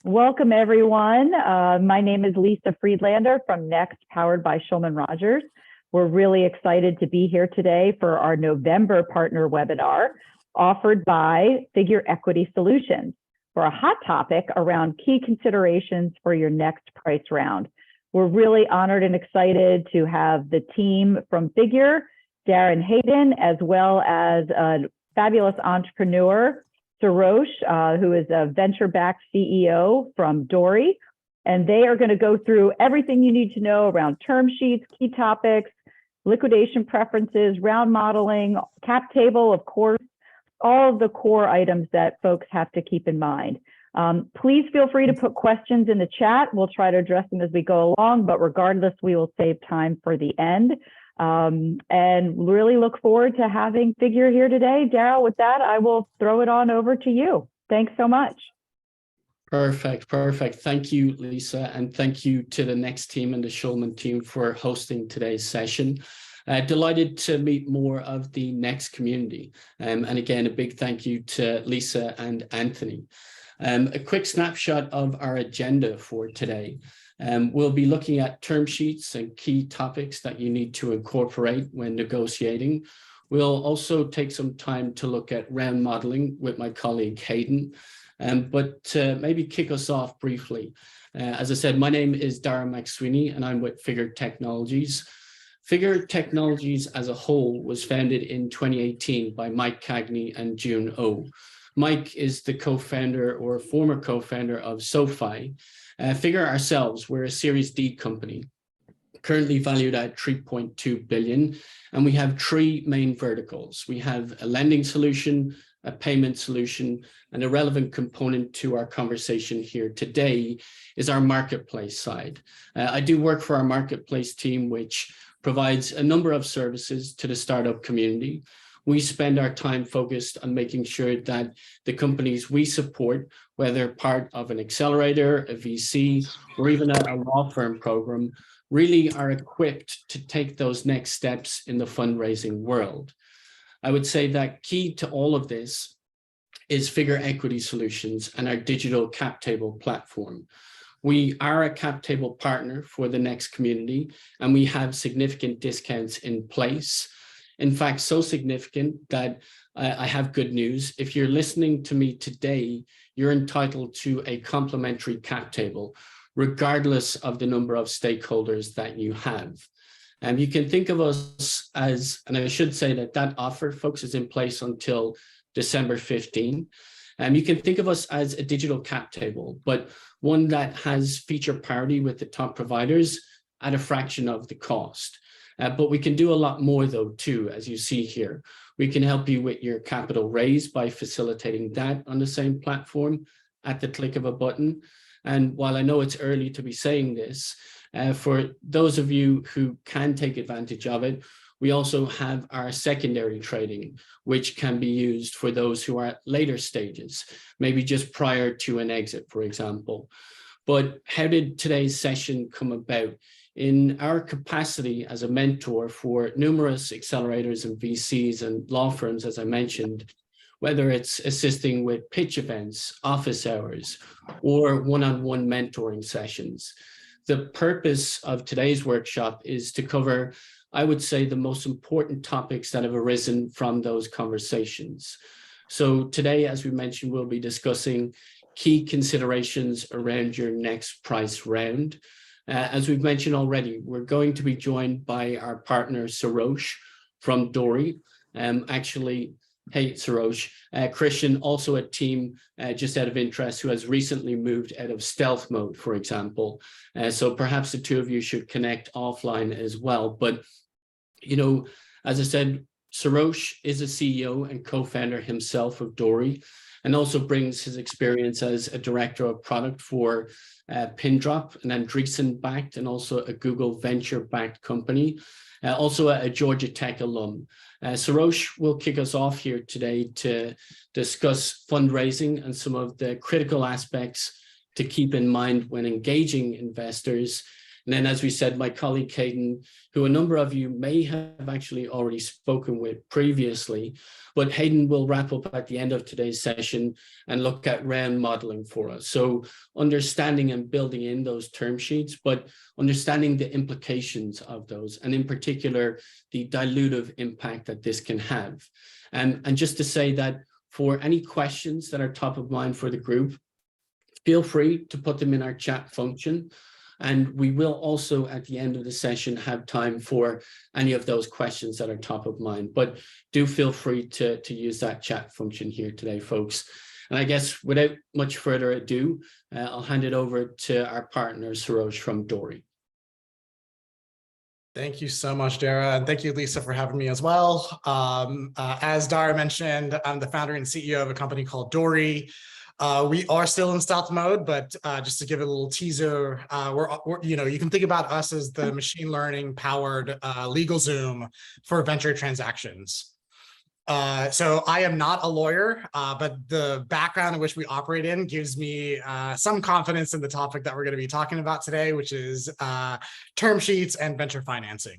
Welcome, everyone. My name is Lisa Friedlander from Next, powered by Schulman Rogers. We're really excited to be here today for our November partner webinar offered by Figure Equity Solutions for a hot topic around key considerations for your next price round. We're really honored and excited to have the team from Figure, Darren Hayden, as well as a fabulous entrepreneur, Sarosh, who is a venture-backed CEO from Dori, and they are going to go through everything you need to know around term sheets, key topics, liquidation preferences, round modeling, cap table, of course, all of the core items that folks have to keep in mind. Please feel free to put questions in the chat. We'll try to address them as we go along, but regardless, we will save time for the end. And really look forward to having Figure here today. Daryl, with that, I will throw it on over to you. Thanks so much. Perfect. Thank you, Lisa, and thank you to the Next team and the Schulman team for hosting today's session. Delighted to meet more of the Next community. And again, a big thank you to Lisa and Anthony. A quick snapshot of our agenda for today. We'll be looking at term sheets and key topics that you need to incorporate when negotiating. We'll also take some time to look at round modeling with my colleague Hayden. But to maybe kick us off briefly, as I said, my name is Darren McSweeney and I'm with Figure Technologies. Figure Technologies as a whole was founded in 2018 by Mike Cagney and June Oh. Mike is the co-founder or former co-founder of SoFi. Figure ourselves, we're a Series D company, currently valued at 3.2 billion, and we have three main verticals. We have a lending solution, a payment solution, and a relevant component to our conversation here today is our marketplace side. I do work for our marketplace team, which provides a number of services to the startup community. We spend our time focused on making sure that the companies we support, whether part of an accelerator, a VC, or even a law firm program, really are equipped to take those next steps in the fundraising world. I would say that key to all of this is Figure Equity Solutions and our digital cap table platform. We are a cap table partner for the Next community, and we have significant discounts in place. In fact, so significant that I have good news. If you're listening to me today, you're entitled to a complimentary cap table, regardless of the number of stakeholders that you have. And you can think of us as, and I should say that offer, folks, is in place until December 15. You can think of us as a digital cap table, but one that has feature parity with the top providers at a fraction of the cost. But we can do a lot more, though, too, as you see here. We can help you with your capital raise by facilitating that on the same platform at the click of a button. And while I know it's early to be saying this, for those of you who can take advantage of it, we also have our secondary trading, which can be used for those who are at later stages, maybe just prior to an exit, for example. But how did today's session come about? In our capacity as a mentor for numerous accelerators and VCs and law firms, as I mentioned, whether it's assisting with pitch events, office hours, or one-on-one mentoring sessions, the purpose of today's workshop is to cover, I would say, the most important topics that have arisen from those conversations. So today, as we mentioned, we'll be discussing key considerations around your next price round. As we've mentioned already, we're going to be joined by our partner, Sarosh from Dori. Actually, hey, Sarosh, Christian, also a team just out of interest who has recently moved out of stealth mode, for example. So perhaps the two of you should connect offline as well. But, you know, as I said, Sarosh is a CEO and co-founder himself of Dori, and also brings his experience as a director of product for Pindrop, an Andreessen-backed and also a Google venture-backed company, also a Georgia Tech alum. Sarosh will kick us off here today to discuss fundraising and some of the critical aspects to keep in mind when engaging investors. And then, as we said, my colleague Hayden, who a number of you may have actually already spoken with previously, but Hayden will wrap up at the end of today's session and look at round modeling for us. So understanding and building in those term sheets, but understanding the implications of those, and in particular, the dilutive impact that this can have. And just to say that for any questions that are top of mind for the group, feel free to put them in our chat function. And we will also, at the end of the session, have time for any of those questions that are top of mind. But do feel free to use that chat function here today, folks. And I guess without much further ado, I'll hand it over to our partner, Sarosh from Dori. Thank you so much, Dara, and thank you, Lisa, for having me as well. As Dara mentioned, I'm the founder and CEO of a company called Dori. We are still in stealth mode, but just to give it a little teaser, you can think about us as the machine learning powered LegalZoom for venture transactions. So I am not a lawyer, but the background in which we operate in gives me some confidence in the topic that we're going to be talking about today, which is term sheets and venture financing.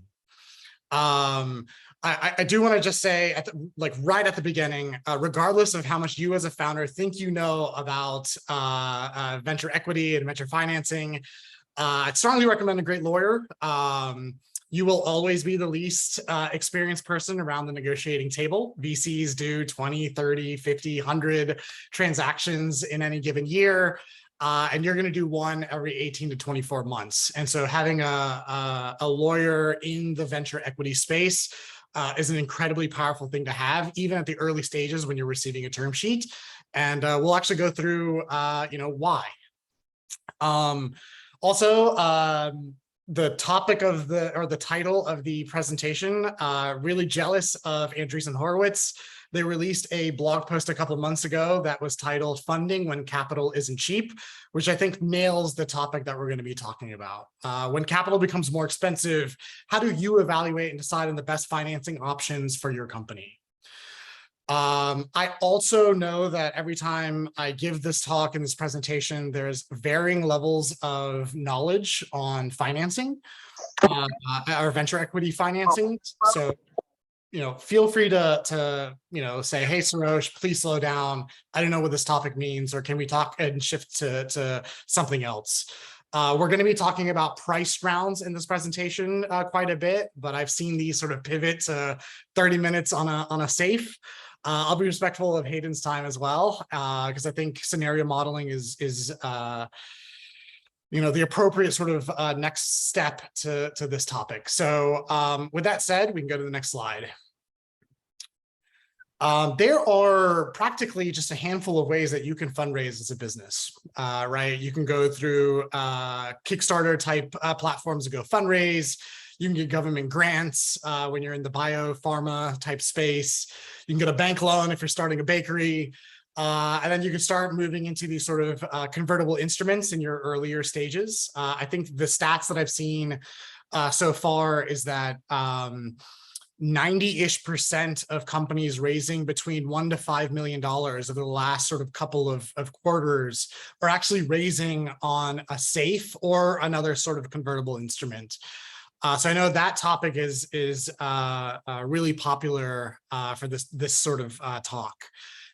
I do want to just say, right at the beginning, regardless of how much you as a founder think you know about venture equity and venture financing, I'd strongly recommend a great lawyer. You will always be the least experienced person around the negotiating table. VCs do 20, 30, 50, 100 transactions in any given year. And you're going to do one every 18 to 24 months. And so having a lawyer in the venture equity space is an incredibly powerful thing to have, even at the early stages when you're receiving a term sheet. And we'll actually go through, why. The topic of the title of the presentation, really jealous of Andreessen Horowitz. They released a blog post a couple months ago that was titled "Funding When Capital Isn't Cheap," which I think nails the topic that we're going to be talking about. When capital becomes more expensive, how do you evaluate and decide on the best financing options for your company? I also know that every time I give this talk in this presentation, there's varying levels of knowledge on financing, or venture equity financing. So, feel free to say, hey, Sarosh, please slow down. I don't know what this topic means, or can we talk and shift to something else? We're going to be talking about price rounds in this presentation quite a bit, but I've seen these sort of pivot to 30 minutes on a safe. I'll be respectful of Hayden's time as well, because I think scenario modeling is the appropriate sort of next step to this topic. So with that said, we can go to the next slide. There are practically just a handful of ways that you can fundraise as a business, right? You can go through Kickstarter type platforms to go fundraise. You can get government grants when you're in the bio-pharma type space. You can get a bank loan if you're starting a bakery. And then you can start moving into these sort of convertible instruments in your earlier stages. I think the stats that I've seen so far is that 90-ish% of companies raising between $1 to $5 million over the last sort of couple of quarters are actually raising on a safe or another sort of convertible instrument. So I know that topic is really popular for this sort of talk.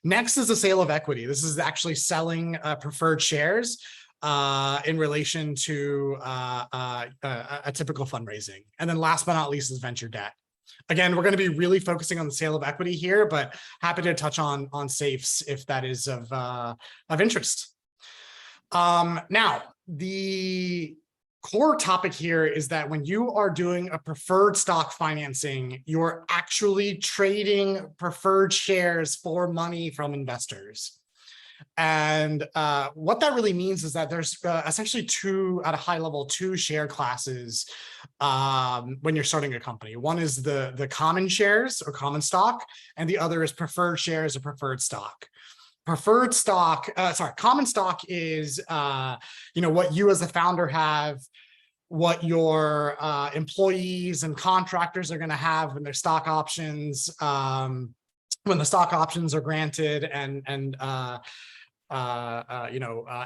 Next is the sale of equity. This is actually selling preferred shares in relation to a typical fundraising. And then last but not least is venture debt. Again, we're going to be really focusing on the sale of equity here, but happy to touch on safes if that is of interest. Now, the core topic here is that when you are doing a preferred stock financing, you're actually trading preferred shares for money from investors. And what that really means is that there's essentially at a high level, two share classes when you're starting a company. One is the common shares or common stock, and the other is preferred shares or preferred stock. Common stock is what you as a founder have, what your employees and contractors are going to have when their stock options, when the stock options are granted and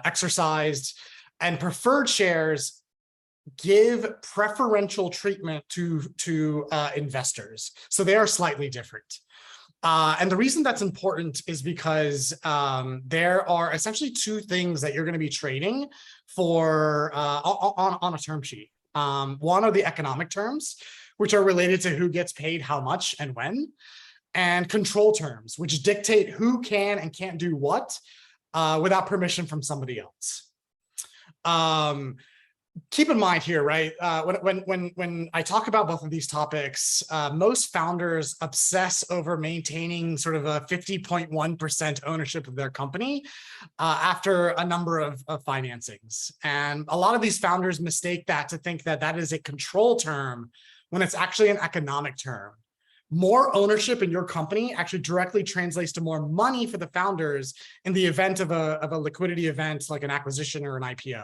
exercised. And preferred shares give preferential treatment to investors. So they are slightly different. And the reason that's important is because there are essentially two things that you're going to be trading for on a term sheet. One are the economic terms, which are related to who gets paid how much and when, and control terms, which dictate who can and can't do what without permission from somebody else. Keep in mind here, right? When I talk about both of these topics, most founders obsess over maintaining sort of a 50.1% ownership of their company after a number of financings. And a lot of these founders mistake that to think that that is a control term when it's actually an economic term. More ownership in your company actually directly translates to more money for the founders in the event of a liquidity event like an acquisition or an IPO.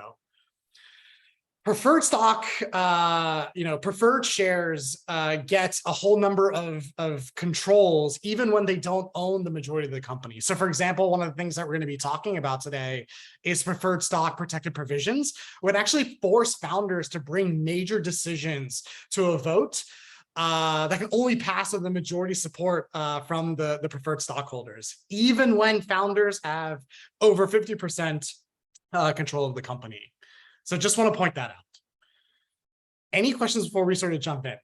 Preferred stock, preferred shares get a whole number of controls even when they don't own the majority of the company. So for example, one of the things that we're going to be talking about today is preferred stock protected provisions, would actually force founders to bring major decisions to a vote that can only pass with the majority support from the preferred stockholders, even when founders have over 50% control of the company. So just want to point that out. Any questions before we sort of jump in?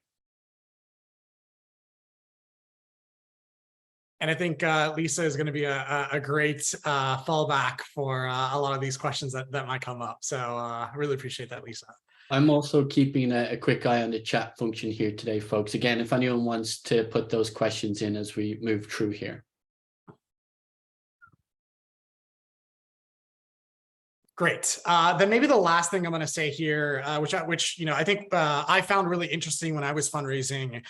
And I think Lisa is going to be a great fallback for a lot of these questions that might come up. So I really appreciate that, Lisa. I'm also keeping a quick eye on the chat function here today, folks. Again, if anyone wants to put those questions in as we move through here. Great. Then maybe the last thing I'm going to say here, which I think I found really interesting when I was fundraising,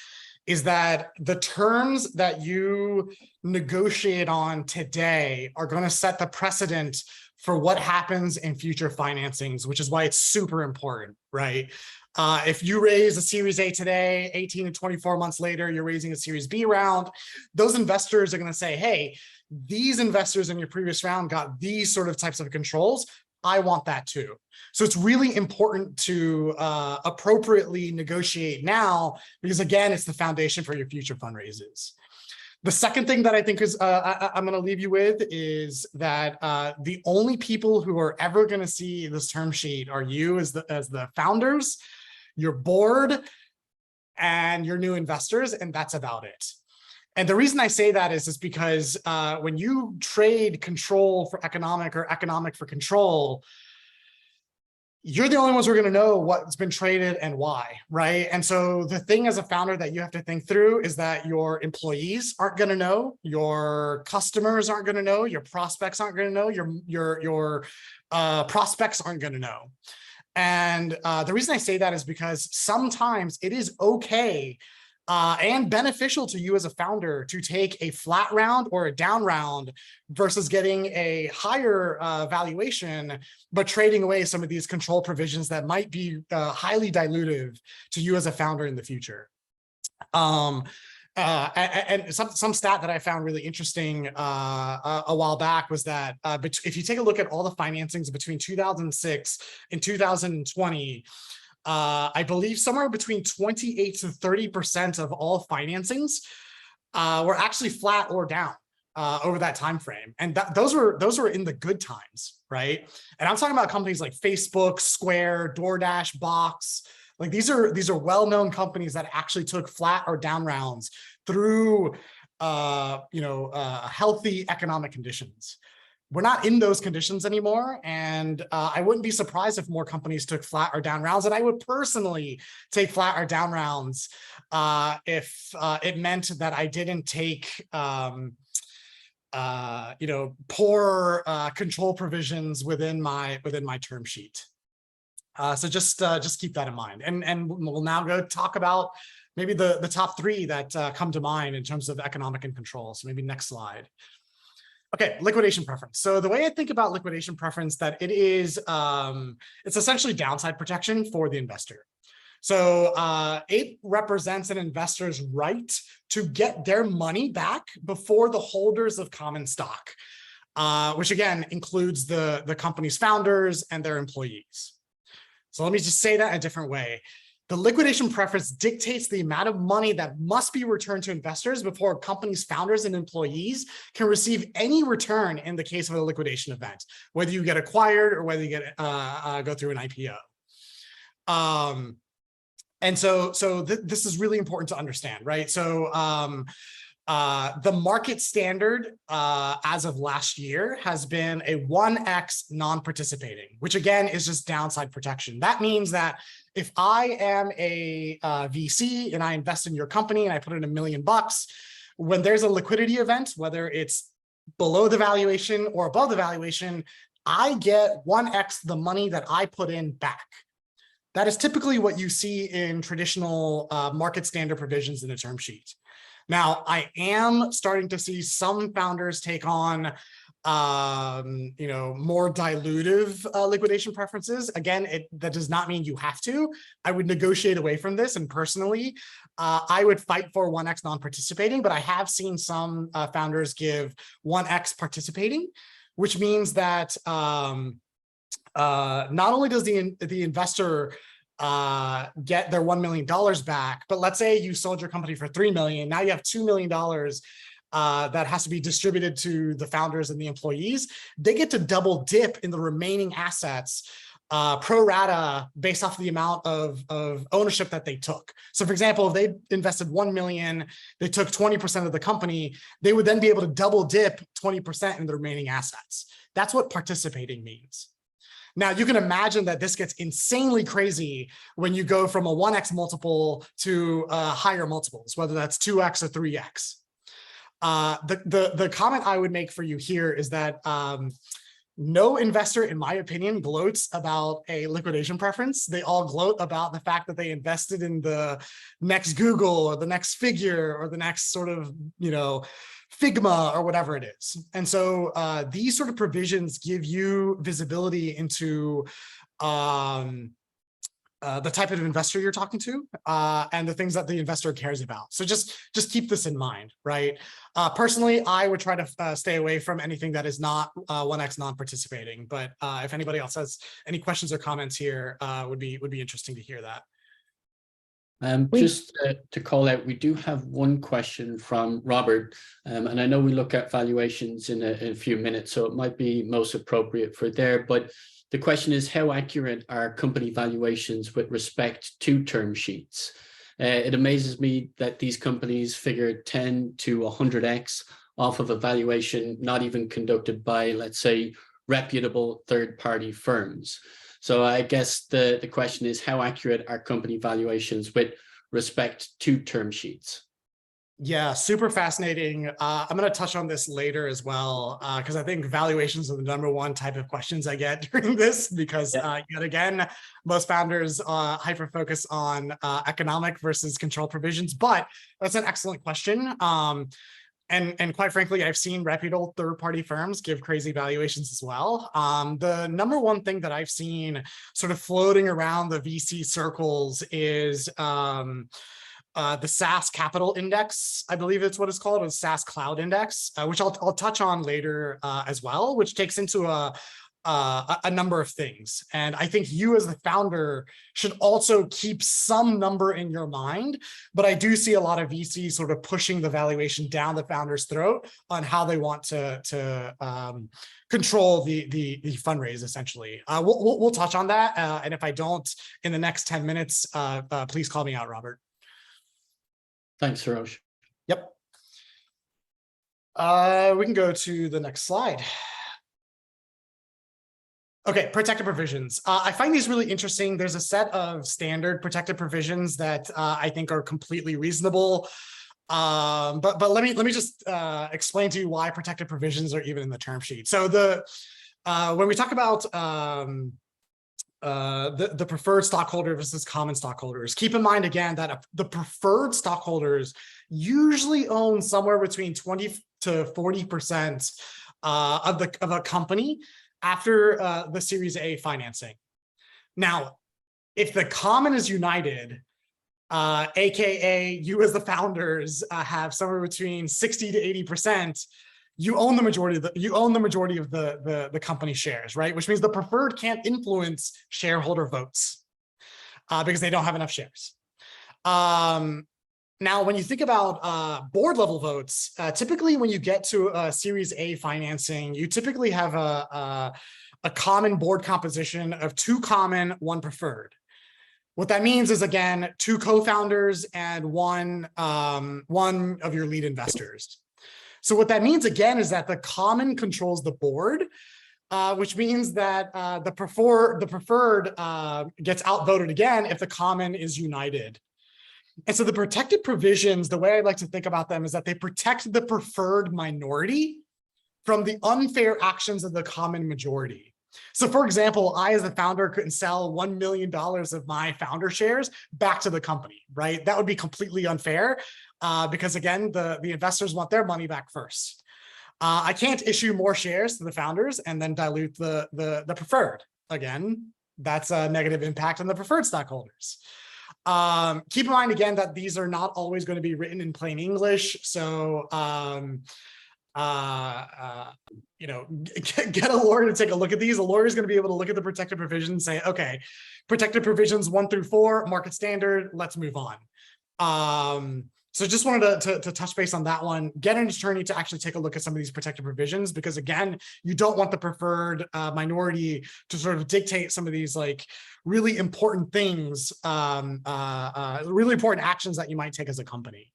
is that the terms that you negotiate on today are going to set the precedent for what happens in future financings, which is why it's super important, right? If you raise a Series A today, 18 to 24 months later, you're raising a Series B round, those investors are going to say, hey, these investors in your previous round got these sort of types of controls. I want that too. So it's really important to appropriately negotiate now, because again, it's the foundation for your future fundraisers. The second thing that I think is I'm going to leave you with is that the only people who are ever going to see this term sheet are you as the founders, your board, and your new investors, and that's about it. And the reason I say that is because when you trade control for economic or economic for control, you're the only ones who are going to know what's been traded and why, right? And so the thing as a founder that you have to think through is that your employees aren't going to know, your customers aren't going to know, your prospects aren't going to know, your prospects aren't going to know. And the reason I say that is because sometimes it is okay and beneficial to you as a founder to take a flat round or a down round versus getting a higher valuation, but trading away some of these control provisions that might be highly dilutive to you as a founder in the future. And some stat that I found really interesting a while back was that if you take a look at all the financings between 2006 and 2020, I believe somewhere between 28 to 30% of all financings were actually flat or down over that time frame, and those were in the good times, right? And I'm talking about companies like Facebook, Square, DoorDash, Box. Like these are well-known companies that actually took flat or down rounds through healthy economic conditions. We're not in those conditions anymore, and I wouldn't be surprised if more companies took flat or down rounds, and I would personally take flat or down rounds if it meant that I didn't take poor control provisions within my term sheet. So just keep that in mind, and we'll now go talk about maybe the top three that come to mind in terms of economic and control. So maybe next slide. Okay, liquidation preference. So the way I think about liquidation preference, that it is, it's essentially downside protection for the investor. So it represents an investor's right to get their money back before the holders of common stock, which again includes the company's founders and their employees. So let me just say that a different way. The liquidation preference dictates the amount of money that must be returned to investors before a company's founders and employees can receive any return in the case of a liquidation event, whether you get acquired or whether you get go through an IPO. And so this is really important to understand, right? So the market standard as of last year has been a 1x non-participating, which again is just downside protection. That means that if I am a VC and I invest in your company and I put in $1 million, when there's a liquidity event, whether it's below the valuation or above the valuation, I get 1x the money that I put in back. That is typically what you see in traditional market standard provisions in a term sheet. Now, I am starting to see some founders take on more dilutive liquidation preferences. Again, that does not mean you have to. I would negotiate away from this, and personally, I would fight for 1x non-participating, but I have seen some founders give 1x participating, which means that not only does the investor get their $1 million back, but let's say you sold your company for $3 million. Now you have $2 million that has to be distributed to the founders and the employees. They get to double dip in the remaining assets pro rata based off the amount of ownership that they took. So for example, if they invested 1 million, they took 20% of the company, they would then be able to double dip 20% in the remaining assets. That's what participating means. Now, you can imagine that this gets insanely crazy when you go from a 1x multiple to higher multiples, whether that's 2x or 3x. The comment I would make for you here is that no investor, in my opinion, gloats about a liquidation preference. They all gloat about the fact that they invested in the next Google or the next Figure or the next sort of, Figma or whatever it is. And so these sort of provisions give you visibility into the type of investor you're talking to and the things that the investor cares about. So just keep this in mind, right? Personally, I would try to stay away from anything that is not 1x non-participating. But if anybody else has any questions or comments here, would be interesting to hear that. Just to call out, we do have one question from Robert, and I know we look at valuations in a few minutes, so it might be most appropriate for there, but the question is, how accurate are company valuations with respect to term sheets? It amazes me that these companies figure 10 to 100x off of a valuation not even conducted by, let's say, reputable third-party firms. So I guess the question is, how accurate are company valuations with respect to term sheets? Yeah, super fascinating. I'm going to touch on this later as well, because I think valuations are the #1 type of questions I get during this, because yet again, most founders hyper-focus on economic versus control provisions, but that's an excellent question. And quite frankly, I've seen reputable third-party firms give crazy valuations as well. The #1 thing that I've seen sort of floating around the VC circles is the SaaS Capital Index, I believe it's what it's called, or SaaS Cloud Index, which I'll touch on later as well, which takes into a number of things. And I think you as the founder should also keep some number in your mind, but I do see a lot of VCs sort of pushing the valuation down the founder's throat on how they want to control the fundraise, essentially. We'll touch on that. And if I don't in the next 10 minutes, please call me out, Robert. Thanks, Sarosh. Yep. We can go to the next slide. Okay, protected provisions. I find these really interesting. There's a set of standard protected provisions that I think are completely reasonable. But let me just explain to you why protected provisions are even in the term sheet. So when we talk about the preferred stockholder versus common stockholders, keep in mind again that the preferred stockholders usually own somewhere between 20 to 40% of a company after the Series A financing. Now, if the common is united, aka you as the founders have somewhere between 60 to 80%, you own the majority of the company shares, right? Which means the preferred can't influence shareholder votes. because they don't have enough shares. Now, when you think about board level votes, typically when you get to a Series A financing, you typically have a common board composition of 2 common, 1 preferred. What that means is, again, 2 co-founders and one of your lead investors. So what that means, again, is that the common controls the board, which means that the preferred gets outvoted again if the common is united. And so the protected provisions, the way I like to think about them is that they protect the preferred minority from the unfair actions of the common majority. So for example, I as a founder couldn't sell $1 million of my founder shares back to the company, right? That would be completely unfair because again, the investors want their money back first. I can't issue more shares to the founders and then dilute the preferred. Again, that's a negative impact on the preferred stockholders. Keep in mind, again, that these are not always going to be written in plain English. So, you know, get a lawyer to take a look at these. A lawyer is going to be able to look at the protected provisions and say, okay, protected provisions 1 through 4, market standard, let's move on. So just wanted to touch base on that one. Get an attorney to actually take a look at some of these protected provisions, because again, you don't want the preferred minority to sort of dictate some of these like really important things, really important actions that you might take as a company.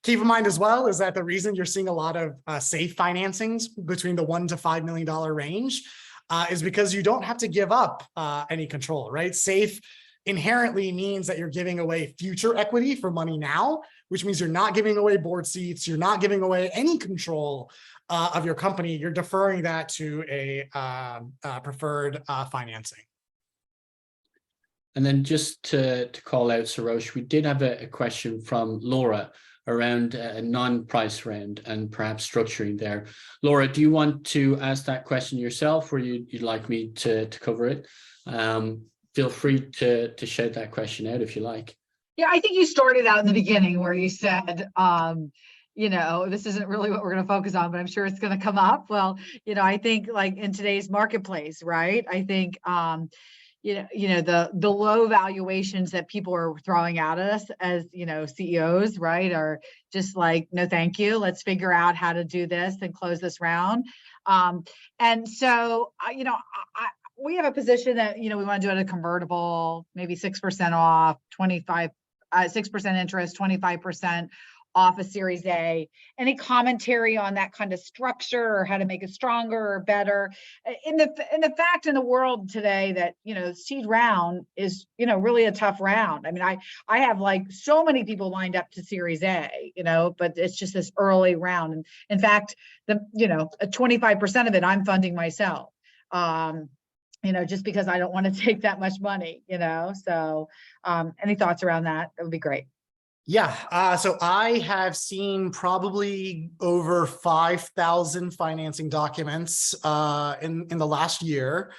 Keep in mind as well is that the reason you're seeing a lot of safe financings between the $1 to $5 million range is because you don't have to give up any control, right? Safe inherently means that you're giving away future equity for money now, which means you're not giving away board seats, you're not giving away any control of your company, you're deferring that to a preferred financing. And then just to call out Sarosh, we did have a question from Laura around a non-price round and perhaps structuring there. Laura, do you want to ask that question yourself, or you'd like me to cover it? Feel free to shout that question out if you like. Yeah, I think you started out in the beginning where you said, you know, this isn't really what we're going to focus on, but I'm sure it's going to come up. Well, you know, I think like in today's marketplace, right? I think, you know, the low valuations that people are throwing at us as, you know, CEOs, right, are just like, no, thank you. Let's figure out how to do this and close this round. And so, you know, we have a position that, you know, we want to do it a convertible, maybe 6% off, 6% interest, 25% off a Series A. Any commentary on that kind of structure or how to make it stronger or better? In the fact in the world today that, you know, seed round is, you know, really a tough round. I mean, I have like so many people lined up to Series A, you know, but it's just this early round. And in fact, you know, 25% of it I'm funding myself. You know, just because I don't want to take that much money, you know, so any thoughts around that? That would be great. Yeah, so I have seen probably over 5,000 financing documents in the last year.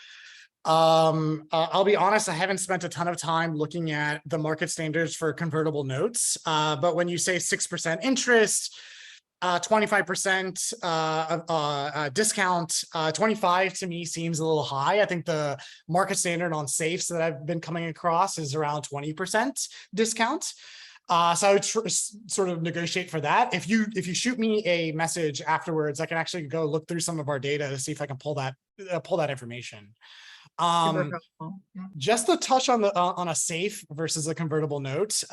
I'll be honest, I haven't spent a ton of time looking at the market standards for convertible notes, but when you say 6% interest, 25% discount, 25 to me seems a little high. I think the market standard on safes that I've been coming across is around 20% discount. So I would sort of negotiate for that. If you shoot me a message afterwards, I can actually go look through some of our data to see if I can pull that information. Just to touch on on a safe versus a convertible note.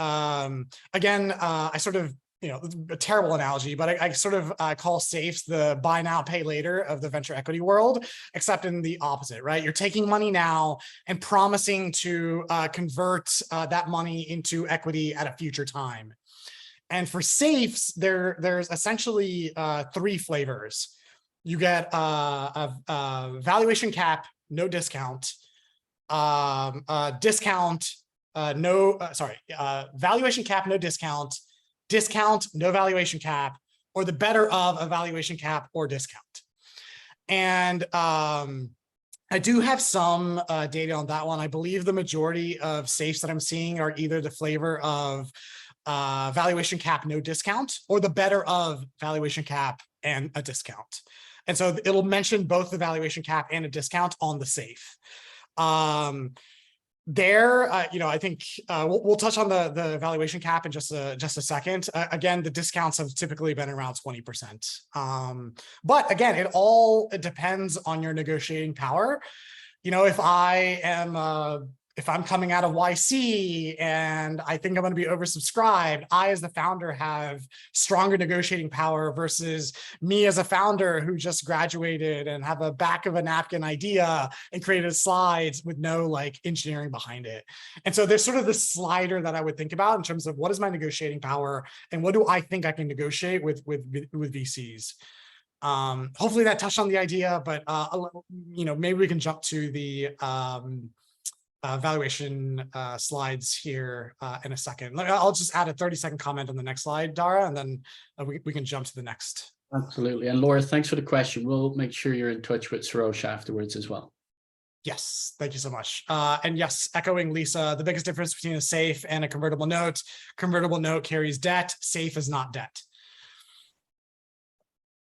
Again, I sort of, you know, a terrible analogy, but I sort of call safes the buy now, pay later of the venture equity world, except in the opposite, right? You're taking money now and promising to convert that money into equity at a future time. And for safes, there's essentially 3 flavors. You get a valuation cap, no discount, valuation cap, no discount, discount, no valuation cap, or the better of a valuation cap or discount. And I do have some data on that one. I believe the majority of safes that I'm seeing are either the flavor of valuation cap, no discount, or the better of valuation cap and a discount. And so it'll mention both the valuation cap and a discount on the safe. I think we'll touch on the valuation cap in just a second. Again, the discounts have typically been around 20%. But again, it depends on your negotiating power. If I'm coming out of YC and I think I'm going to be oversubscribed, I as the founder have stronger negotiating power versus me as a founder who just graduated and have a back of a napkin idea and created slides with no like engineering behind it. And so there's sort of this slider that I would think about in terms of what is my negotiating power and what do I think I can negotiate with VCs. Hopefully that touched on the idea, but maybe we can jump to the valuation slides here in a second. I'll just add a 30-second comment on the next slide, Dara, and then we can jump to the next. Absolutely. And Laura, thanks for the question. We'll make sure you're in touch with Sarosh afterwards as well. Yes, thank you so much. And yes, echoing Lisa, the biggest difference between a SAFE and a convertible note carries debt, SAFE is not debt.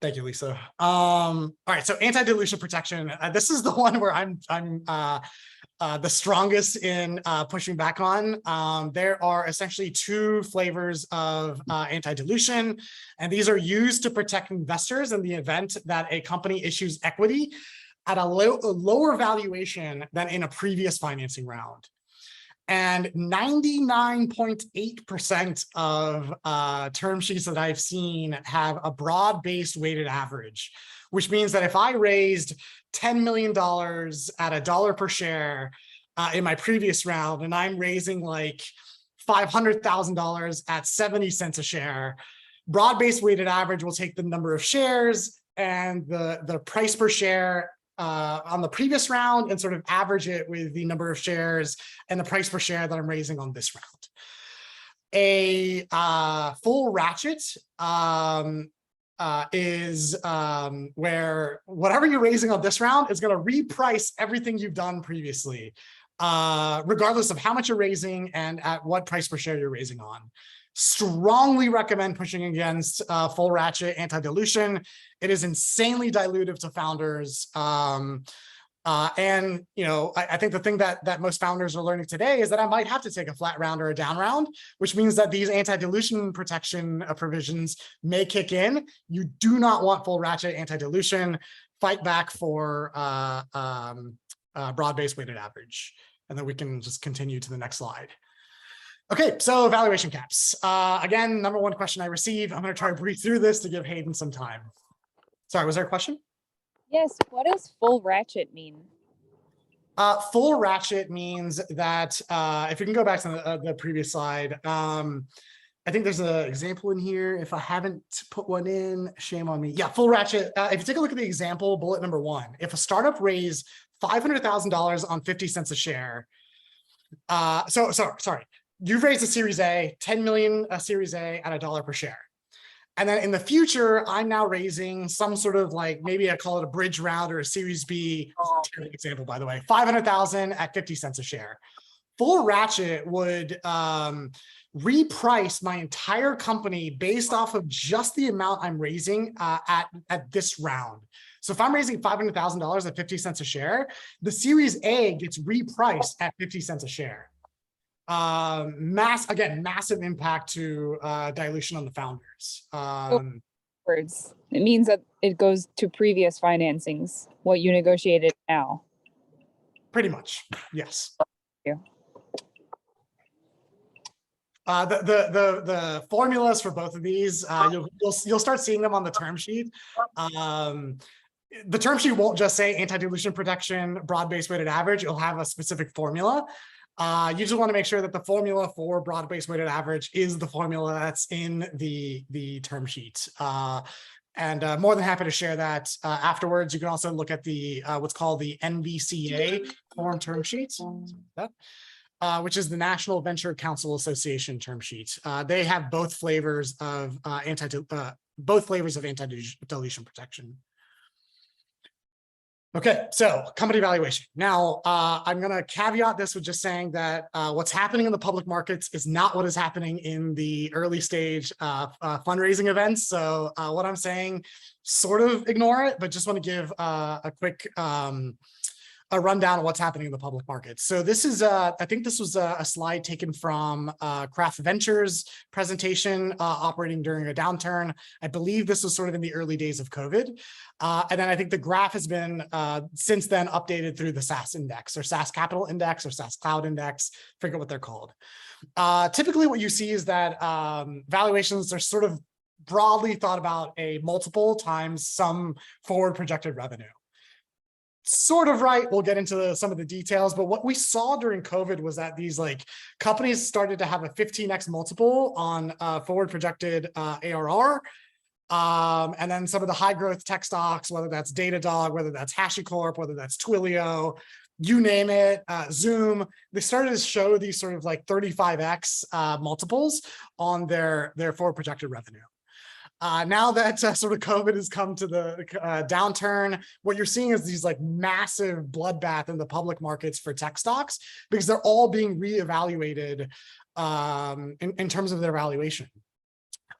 Thank you, Lisa. All right, so anti-dilution protection. This is the one where I'm the strongest in pushing back on. There are essentially two flavors of anti-dilution, and these are used to protect investors in the event that a company issues equity at a lower valuation than in a previous financing round. And 99.8% of term sheets that I've seen have a broad-based weighted average, which means that if I raised $10 million at $1 per share in my previous round, and I'm raising like $500,000 at 70 cents a share, broad-based weighted average will take the number of shares and the price per share on the previous round and sort of average it with the number of shares and the price per share that I'm raising on this round. A full ratchet is where whatever you're raising on this round is going to reprice everything you've done previously, regardless of how much you're raising and at what price per share you're raising on. Strongly recommend pushing against full ratchet anti-dilution. It is insanely dilutive to founders. I think the thing that most founders are learning today is that I might have to take a flat round or a down round, which means that these anti-dilution protection provisions may kick in. You do not want full ratchet anti-dilution. Fight back for broad-based weighted average. And then we can just continue to the next slide. Okay, so valuation caps. Again, number one question I receive. I'm going to try to breeze through this to give Hayden some time. Sorry, was there a question? Yes, what does full ratchet mean? Full ratchet means that, if we can go back to the previous slide, I think there's an example in here. If I haven't put one in, shame on me. Yeah, full ratchet. If you take a look at the example, bullet number one, if a startup raised $500,000 on 50 cents a share, sorry. You've raised a Series A, 10 million Series A at $1 per share. And then in the future, I'm now raising some sort of like, maybe I call it a bridge round or a Series B, terrible example, by the way, 500,000 at 50 cents a share. Full ratchet would reprice my entire company based off of just the amount I'm raising at this round. So if I'm raising $500,000 at 50 cents a share, the Series A gets repriced at 50 cents a share. Massive impact to dilution on the founders. Words. It means that it goes to previous financings, what you negotiated now. Pretty much, yes. Yeah. The formulas for both of these, you'll start seeing them on the term sheet. The term sheet won't just say anti-dilution protection, broad-based weighted average. It'll have a specific formula. You just want to make sure that the formula for broad-based weighted average is the formula that's in the term sheet. And more than happy to share that afterwards. You can also look at the what's called the NVCA form term sheets, which is the National Venture Council Association term sheet. They have both flavors of anti-dilution protection. Okay, so company valuation. Now, I'm going to caveat this with just saying that what's happening in the public markets is not what is happening in the early stage fundraising events. So what I'm saying, sort of ignore it, but just want to give a quick a rundown of what's happening in the public markets. So this is, I think this was a slide taken from Craft Ventures presentation operating during a downturn. I believe this was sort of in the early days of COVID. And then I think the graph has been since then updated through the SaaS index or SaaS Capital Index or SaaS Cloud Index, forget what they're called. Typically what you see is that valuations are sort of broadly thought about a multiple times some forward projected revenue. Sort of right. We'll get into some of the details, but what we saw during COVID was that these like companies started to have a 15x multiple on forward projected ARR. And then some of the high growth tech stocks, whether that's Datadog, whether that's HashiCorp, whether that's Twilio, you name it, Zoom, they started to show these sort of like 35x multiples on their forward projected revenue. Now that sort of COVID has come to the downturn, what you're seeing is these like massive bloodbath in the public markets for tech stocks because they're all being reevaluated in terms of their valuation.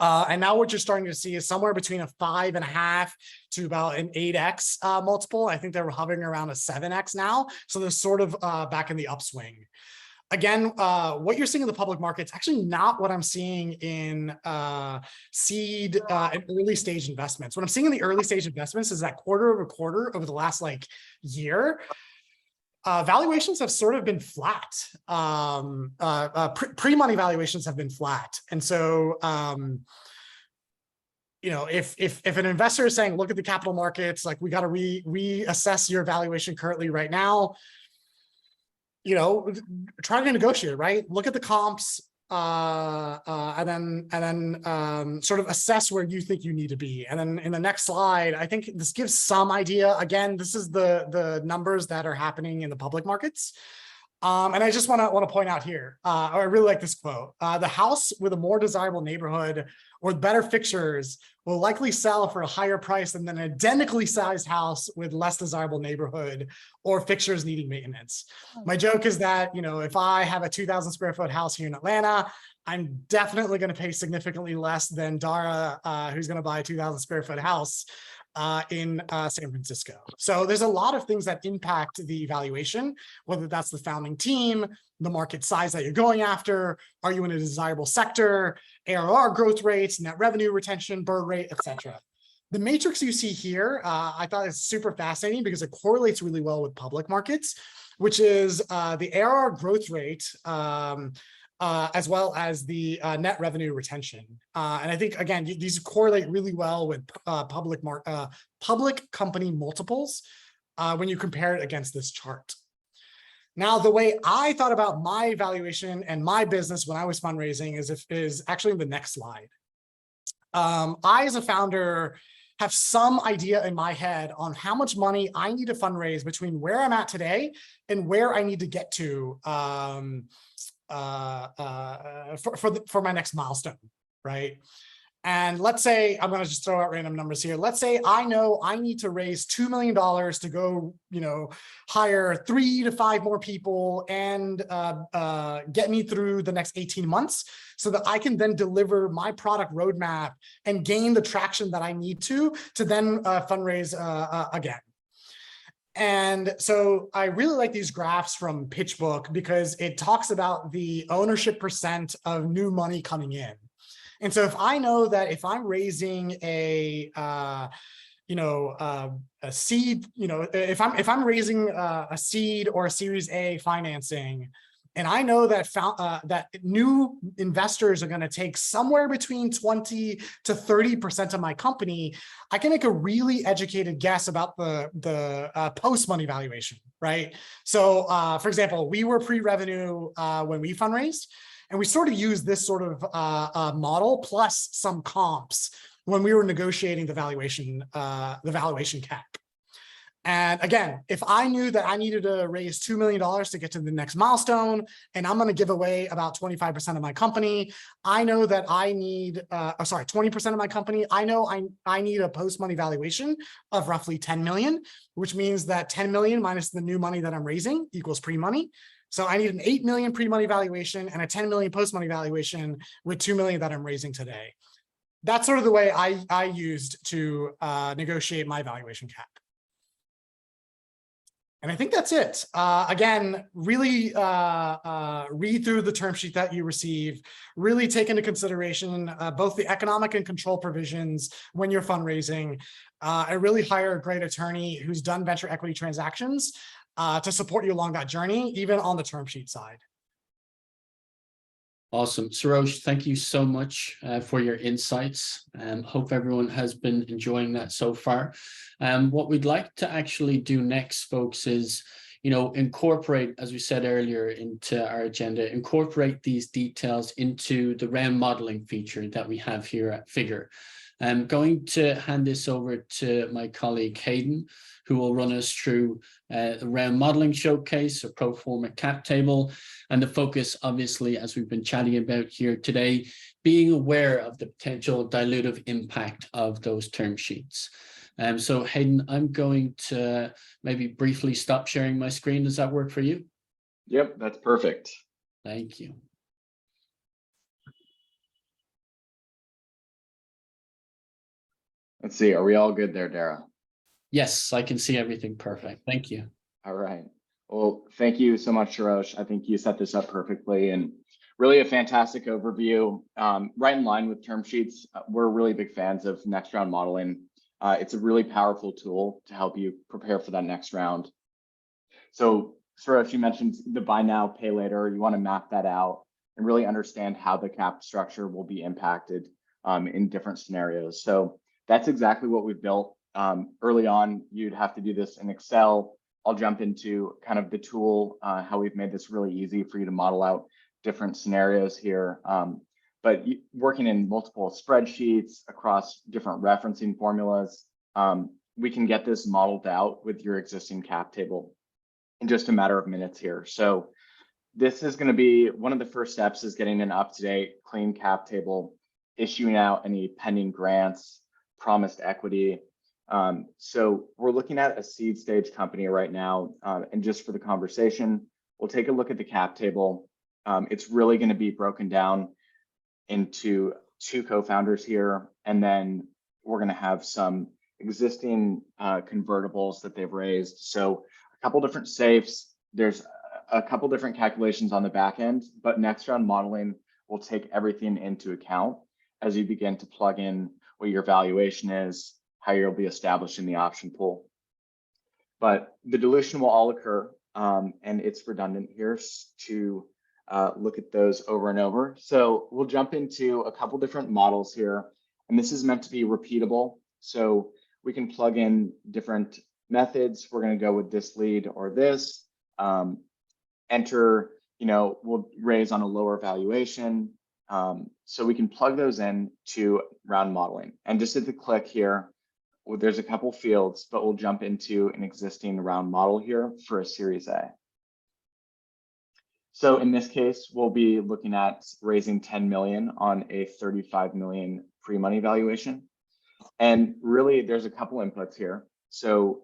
And now what you're starting to see is somewhere between a 5.5 to about an 8x multiple. I think they're hovering around a 7x now. So they're sort of back in the upswing. Again, what you're seeing in the public markets actually not what I'm seeing in seed and early stage investments. What I'm seeing in the early stage investments is that quarter over quarter over the last like year, valuations have sort of been flat. Pre-money valuations have been flat. And so, you know, if an investor is saying, look at the capital markets, like we got to reassess your valuation currently right now, you know, try to negotiate, right? Look at the comps, and then sort of assess where you think you need to be. And then in the next slide, I think this gives some idea. Again, this is the numbers that are happening in the public markets. And I just want to point out here, I really like this quote. The house with a more desirable neighborhood or better fixtures will likely sell for a higher price than an identically sized house with less desirable neighborhood or fixtures needing maintenance. My joke is that, you know, if I have a 2,000 square foot house here in Atlanta, I'm definitely going to pay significantly less than Dara, who's going to buy a 2,000 square foot house in San Francisco. So there's a lot of things that impact the valuation, whether that's the founding team, the market size that you're going after, are you in a desirable sector, ARR growth rates, net revenue retention, burn rate, etc. The matrix you see here, I thought is super fascinating because it correlates really well with public markets, which is the ARR growth rate, as well as the net revenue retention. And I think, again, these correlate really well with public company multiples when you compare it against this chart. Now, the way I thought about my valuation and my business when I was fundraising is actually in the next slide. I, as a founder, have some idea in my head on how much money I need to fundraise between where I'm at today and where I need to get to for my next milestone, right? And let's say, I'm going to just throw out random numbers here. Let's say I know I need to raise $2 million to go, you know, hire 3 to 5 more people and get me through the next 18 months so that I can then deliver my product roadmap and gain the traction that I need to then fundraise again. And so I really like these graphs from PitchBook because it talks about the ownership percent of new money coming in. And so if I know that if I'm raising a seed, you know, if I'm raising a seed or a Series A financing, and I know that that new investors are going to take somewhere between 20 to 30% of my company, I can make a really educated guess about the post-money valuation, right? So, for example, we were pre-revenue when we fundraised, and we sort of used this sort of model plus some comps when we were negotiating the valuation cap. And again, if I knew that I needed to raise $2 million to get to the next milestone, and I'm going to give away about 25% of my company, I know that I need, 20% of my company, I know I need a post-money valuation of roughly 10 million, which means that 10 million minus the new money that I'm raising equals pre-money. So I need an 8 million pre-money valuation and a 10 million post-money valuation with 2 million that I'm raising today. That's sort of the way I used to negotiate my valuation cap. And I think that's it. Again, really read through the term sheet that you receive, really take into consideration both the economic and control provisions when you're fundraising. I really hire a great attorney who's done venture equity transactions to support you along that journey, even on the term sheet side. Awesome. Sarosh, thank you so much for your insights. Hope everyone has been enjoying that so far. What we'd like to actually do next, folks, is, incorporate, as we said earlier, into our agenda, incorporate these details into the round modeling feature that we have here at Figure. I'm going to hand this over to my colleague Hayden, who will run us through the round modeling showcase, a pro forma cap table, and the focus, obviously, as we've been chatting about here today, being aware of the potential dilutive impact of those term sheets. So Hayden, I'm going to maybe briefly stop sharing my screen. Does that work for you? Yep, that's perfect. Thank you. Let's see, are we all good there, Dara? Yes, I can see everything perfect. Thank you. All right. Well, thank you so much, Sarosh. I think you set this up perfectly and really a fantastic overview. Right in line with term sheets, we're really big fans of next round modeling. It's a really powerful tool to help you prepare for that next round. So Sarosh, you mentioned the buy now, pay later. You want to map that out and really understand how the cap structure will be impacted in different scenarios. So that's exactly what we've built. Early on, you'd have to do this in Excel. I'll jump into kind of the tool, how we've made this really easy for you to model out different scenarios here. But working in multiple spreadsheets across different referencing formulas, we can get this modeled out with your existing cap table in just a matter of minutes here. So this is going to be one of the first steps, is getting an up-to-date clean cap table, issuing out any pending grants, promised equity. So we're looking at a seed stage company right now. And just for the conversation, we'll take a look at the cap table. It's really going to be broken down into two co-founders here. And then we're going to have some existing convertibles that they've raised. So a couple different safes. There's a couple different calculations on the back end, but next round modeling will take everything into account as you begin to plug in what your valuation is, how you'll be establishing the option pool. But the dilution will all occur, and it's redundant here to look at those over and over. So we'll jump into a couple different models here, and this is meant to be repeatable. So we can plug in different methods. We're going to go with this lead or this. Enter, we'll raise on a lower valuation. So we can plug those in to round modeling. And just at the click here, there's a couple fields, but we'll jump into an existing round model here for a Series A. So in this case, we'll be looking at raising 10 million on a 35 million pre-money valuation. And really, there's a couple inputs here. So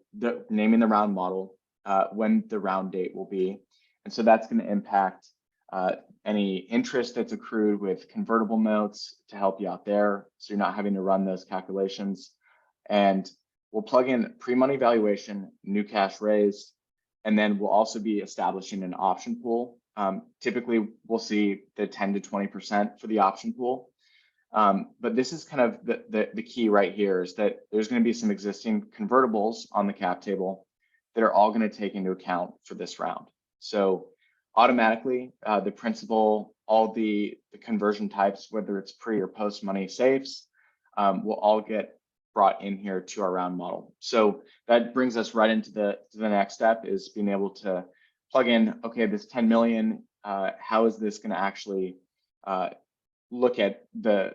naming the round model, when the round date will be. And so that's going to impact any interest that's accrued with convertible notes to help you out there, so you're not having to run those calculations. And we'll plug in pre-money valuation, new cash raised, and then we'll also be establishing an option pool. Typically, we'll see the 10 to 20% for the option pool. But this is kind of the key right here, is that there's going to be some existing convertibles on the cap table that are all going to take into account for this round. So automatically, the principal, all the conversion types, whether it's pre or post money safes, will all get brought in here to our round model. So that brings us right into the next step, is being able to plug in, okay, this 10 million, how is this going to actually look at the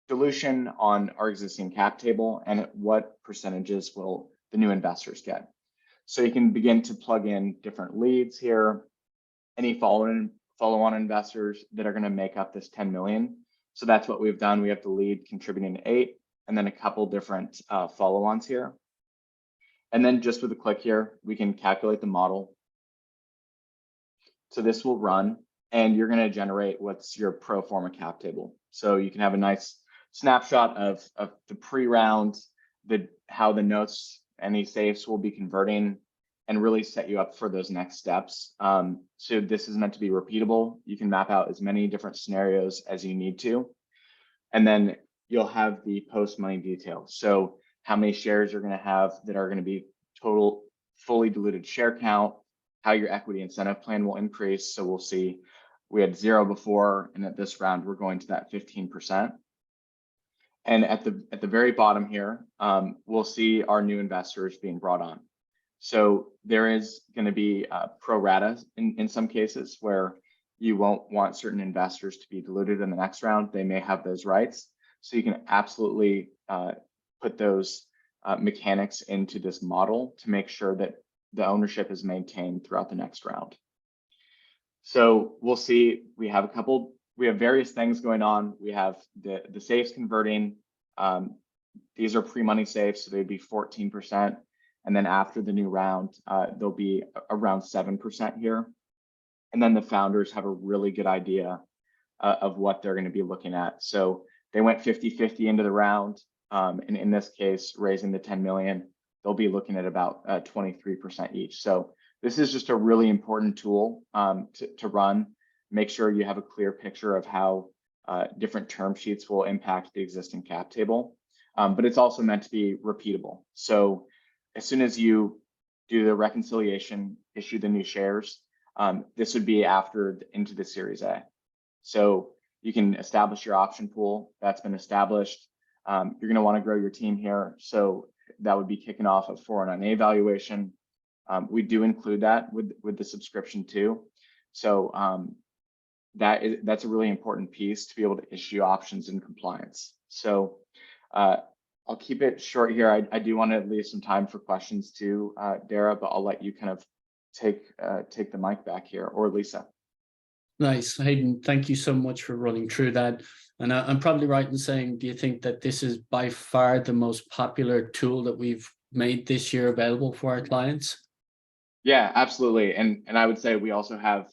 dilution on our existing cap table, and what percentages will the new investors get? So you can begin to plug in different leads here, any follow-on investors that are going to make up this 10 million. So that's what we've done. We have the lead contributing 8, and then a couple different follow-ons here. And then just with a click here, we can calculate the model. So this will run, and you're going to generate what's your pro forma cap table. So you can have a nice snapshot of the pre-round, how the notes, any safes will be converting, and really set you up for those next steps. So this is meant to be repeatable. You can map out as many different scenarios as you need to. And then you'll have the post-money details. So how many shares you're going to have that are going to be total fully diluted share count, how your equity incentive plan will increase. So we'll see we had 0 before, and at this round, we're going to that 15%. And at the very bottom here, we'll see our new investors being brought on. So there is going to be pro rata in some cases where you won't want certain investors to be diluted in the next round. They may have those rights. So you can absolutely put those mechanics into this model to make sure that the ownership is maintained throughout the next round. So we'll see, we have various things going on. We have the safes converting. These are pre-money safes, so they'd be 14%. And then after the new round, they'll be around 7% here. And then the founders have a really good idea of what they're going to be looking at. So they went 50-50 into the round. And in this case, raising the 10 million, they'll be looking at about 23% each. So this is just a really important tool to run. Make sure you have a clear picture of how different term sheets will impact the existing cap table. But it's also meant to be repeatable. So as soon as you do the reconciliation, issue the new shares, this would be after into the Series A. So you can establish your option pool. That's been established. You're going to want to grow your team here. So that would be kicking off a 409A valuation. We do include that with the subscription too. So that's a really important piece to be able to issue options in compliance. So I'll keep it short here. I do want to leave some time for questions too, Dara, but I'll let you kind of take the mic back here, or Lisa. Nice, Hayden, thank you so much for running through that. And I'm probably right in saying, do you think that this is by far the most popular tool that we've made this year available for our clients? Yeah, absolutely. And I would say we also have,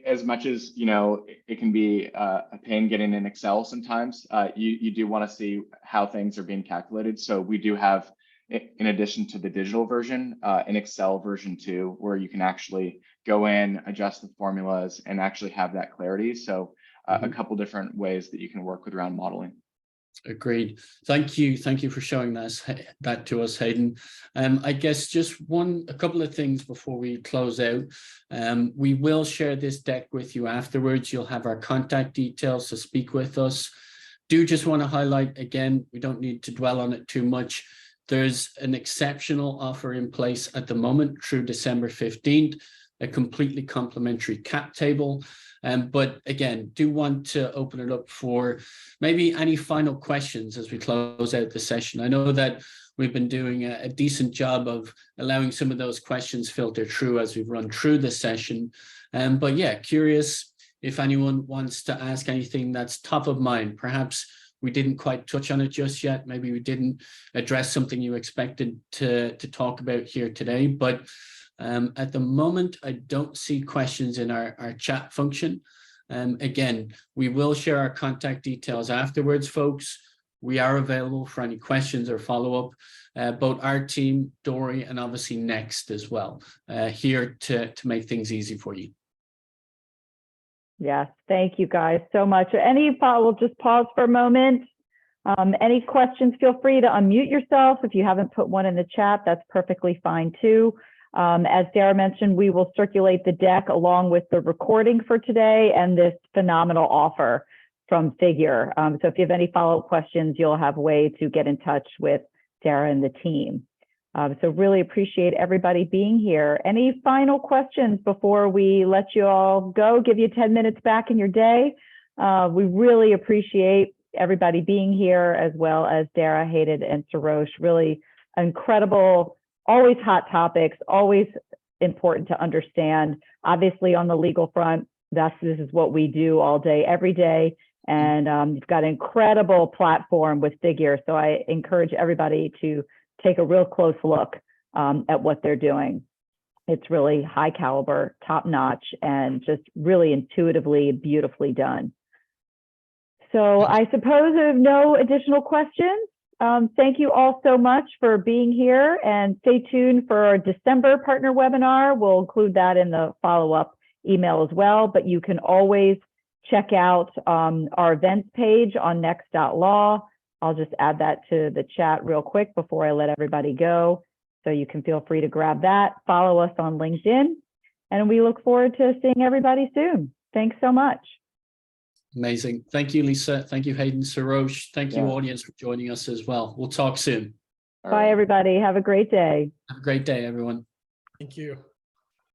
as much as, it can be a pain getting in Excel sometimes, you do want to see how things are being calculated. So we do have, in addition to the digital version, an Excel version too, where you can actually go in, adjust the formulas, and actually have that clarity. So a couple different ways that you can work with around modeling. Agreed. Thank you for showing that to us, Hayden. I guess just a couple of things before we close out. We will share this deck with you afterwards. You'll have our contact details to speak with us. Do just want to highlight again, we don't need to dwell on it too much. There's an exceptional offer in place at the moment through December 15th, a completely complimentary cap table. But again, do want to open it up for maybe any final questions as we close out the session. I know that we've been doing a decent job of allowing some of those questions filter through as we've run through the session. But yeah, curious if anyone wants to ask anything that's top of mind. Perhaps we didn't quite touch on it just yet. Maybe we didn't address something you expected to talk about here today. But at the moment, I don't see questions in our chat function. Again, we will share our contact details afterwards, folks. We are available for any questions or follow-up. Both our team, Dori, and obviously Next as well, here to make things easy for you. Yes, thank you guys so much. We'll just pause for a moment. Any questions, feel free to unmute yourself. If you haven't put one in the chat, that's perfectly fine too. As Dara mentioned, we will circulate the deck along with the recording for today and this phenomenal offer from Figure. So if you have any follow-up questions, you'll have a way to get in touch with Dara and the team. So really appreciate everybody being here. Any final questions before we let you all go, give you 10 minutes back in your day? We really appreciate everybody being here, as well as Dara, Hayden, and Sarosh. Really incredible, always hot topics, always important to understand. Obviously on the legal front, this is what we do all day, every day. And you've got an incredible platform with Figure. So I encourage everybody to take a real close look at what they're doing. It's really high caliber, top notch, and just really intuitively, beautifully done. So I suppose I have no additional questions. Thank you all so much for being here, and stay tuned for our December partner webinar. We'll include that in the follow-up email as well, but you can always check out our events page on next.law. I'll just add that to the chat real quick before I let everybody go. So you can feel free to grab that, follow us on LinkedIn, and we look forward to seeing everybody soon. Thanks so much. Amazing. Thank you, Lisa. Thank you, Hayden, Sarosh. Thank you, Yeah. audience, for joining us as well. We'll talk soon. All Bye, right. everybody. Have a great day. Have a great day, everyone. Thank you.